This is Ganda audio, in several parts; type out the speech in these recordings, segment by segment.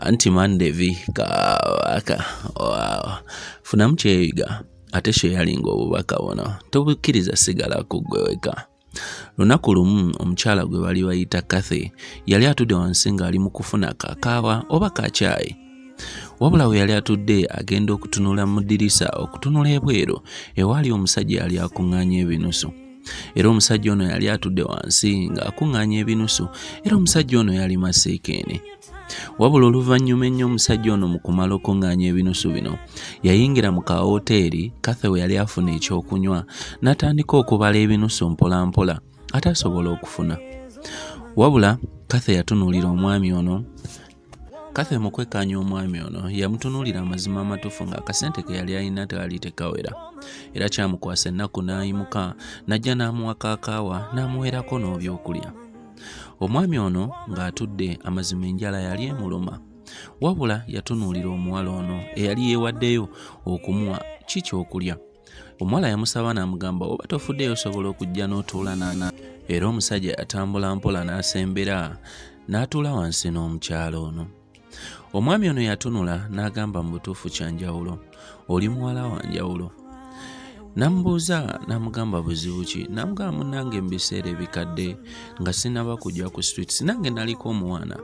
anti mandevi funa mukyeyiga ate sheyalinga obubaka buno tobukkiriza sigala ku ggwe weka. Lunaku lumu omukyala gwe bali bayita Kathy yali atudde wansi ng'ali mu kufuna kakaawa oba kacaayi. Wabula we yali atudde agenda okutunula mu ddirisa okutunula ebweru ewaali omusajja yali akuŋŋaanya ebinusu. Era omusajja ono yali atudde wansi ng'akuŋŋaanya ebinusu era omusajja ono yali masiikeene. Wabula oluvannyuma ennyo omusajja ono mu kumala okuŋŋaanya ebinusu bino yayingira mu kawoteeri Kathy we yali afuna ekyokunywa n'atandika okubala ebinusu mpola mpola ate asobola okufuna. Wabula Kathy yatunuulira omwami ono. Kathy mu kwekkaanya omwami ono yamutunuulira amazima amatuufu ng'akasente ke yali alina tekaali tekawera. Era kyamukwasa ennaku n'ayimuka n'ajja n'amuwa kakaawa n'amuweerako n'ebyokulya. Omwami ono ng'atudde amazima enjala yali emuluma. Wabula yatunuulira omuwala ono eyali yeewaddeyo okumuwa kikyokulya. Omuwala yamusaba n'amugamba oba tofuddeyo osobola okujja n'otuula n'ana. Era omusajja yatambula mpola n'asembera n'atuula wansi n'omukyalo ono. Omwami ono yatunula n'agamba mu butuufu kyanjawulo, oli muwala wa njawulo. Namubuuza n'amugamba buzibu ki? N'amugamba munnange mu biseera ebikadde nga sinaba kujja ku street sinange naliko omwana.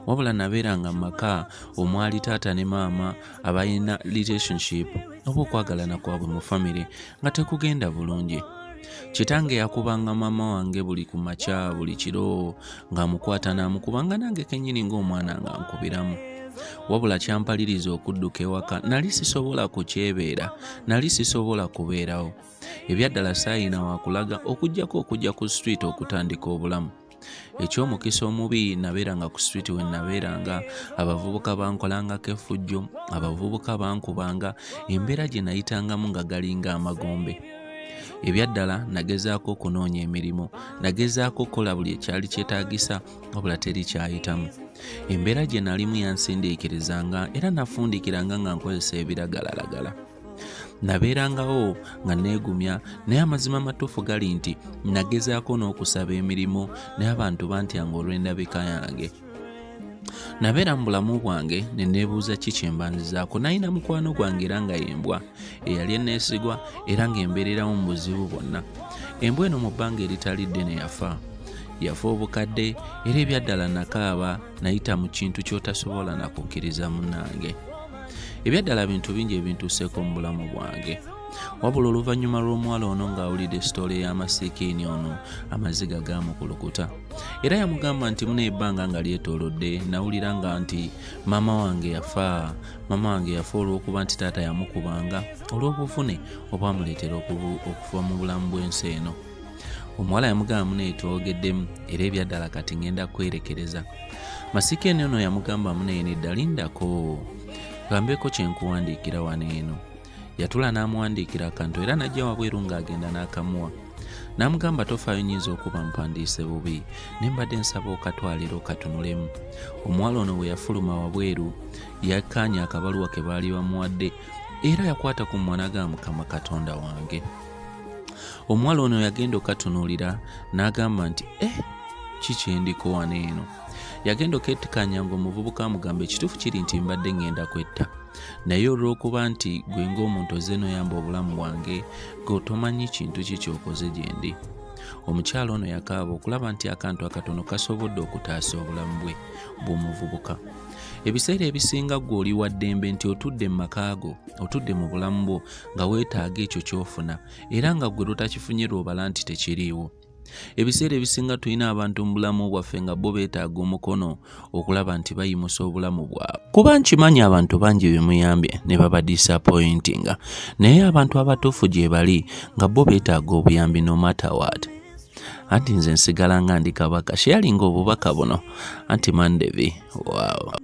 Wabula nabeeranga mu maka omwali taata ne maama abalina relationship oba okwagalana kwabwe mu famire nga tekugenda bulungi. Kitange yakubanga maama wange buli ku makya buli kiro ng'amukwata n'amukubanga nange kennyini ng'omwana nga nkubiramu. Wabula kyampaliriza okudduka ewaka nali sisobola kukyebeera, nali sisobola kubeerawo. Ebyaddala saayina wakulaga okujjako okujja ku street okutandika obulamu. Ekyomukisa omubi nabeeranga ku street we nabeeranga abavubuka bankolangako effujjo, abavubuka bankubanga, embeera gye nayitangamu nga galinga amagombe. Ebyaddala nagezaako okunoonya emirimu, nagezaako okukola buli ekyali kyetaagisa wabula teri kyayitamu. Embeera gye nalimu yansindiikirizanga era nafundikiranga nga nkozesa ebiragalalagala. Nabeerangawo nga neegumya naye amazima matuufu gali nti nagezaako n'okusaba emirimu naye abantu bantyanga olw'endabika yange. Nabeera mu bulamu bwange ne neebuuza ki kye mbanzizaako. Nalina mukwano gwange era nga yembwa eyali enneesigwa era ng'embeereramu mu buzibu bwonna. Embwa eno mu bbanga eritali ddene yafa obukadde era ebyaddala nakaaba nayita mu kintu ky'otasobola na kukkiriza munnange. Ebyaddala bintu bingi ebintuuseeko mu bulamu bwange. Wabula oluvannyuma lw'omuwala ono ng'awulidde sitoole y'amasiikiini ono amaziga gaamukulukuta. Era yamugamba nti muna ebbanga nga lyetoolodde nawulira nga nti maama wange yafa olw'okuba nti taata yamukubanga olw'obuvune obwamuleetera okuva mu bulamu bw'ensi eno. Omuwala yamugamba muna etwogeddemu era ebyaddala kati ngenda kwerekereza. Masiikiini ono yamugamba muna yenedda lindako gambeeko kye nkuwandiikira wano eno. Yatula n'amuwandiikira akantu era n'ajja wabweru ng'agenda n'akamuwa. N'amugamba tofaayo nyinza okuba mpandiise bubi ne mbadde nsaba okatwalira okatunulemu. Omuwala ono bwe yafuluma wabweru yakkaanya akabaluwa ke baali bamuwadde era yakwata ku mwana ga Mukama Katonda wange. Omuwala ono yagenda okatunuulira n'agamba nti kiki endiko wano eno. Yagenda okettikanya ng'omuvubuka amugamba ekituufu kiri nti mbadde ngenda kwetta. Naye olw'okuba nti gwe ng'omuntu ozze n'oyamba obulamu bwange ng'otomanyi kintu ki ky'okoze gye ndi. Omukyala ono yakaaba okulaba nti akantu akatono kasobodde okutaasa obulamu bwe bw'omuvubuka. Ebiseera ebisinga ggwe oli wa ddembe nti otudde mu maka go, otudde mu bulamu bwo nga weetaaga ekyo ky'ofuna era nga ggwe lwotakifunye lw'obala nti tekiriiwo. Ebiseera ebisinga tulina abantu mu bulamu bwaffe nga bo beetaaga omukono okulaba nti bayimusa obulamu bwabwe. Kuba nkimanyi abantu bangi bemuyambye ne baba disappointinga, naye abantu abatuufu gye bali nga bo beetaaga obuyambi no matter what. Anti nze nsigala nga ndi kabaka sharinga obubaka buno anti mandevi. Wow.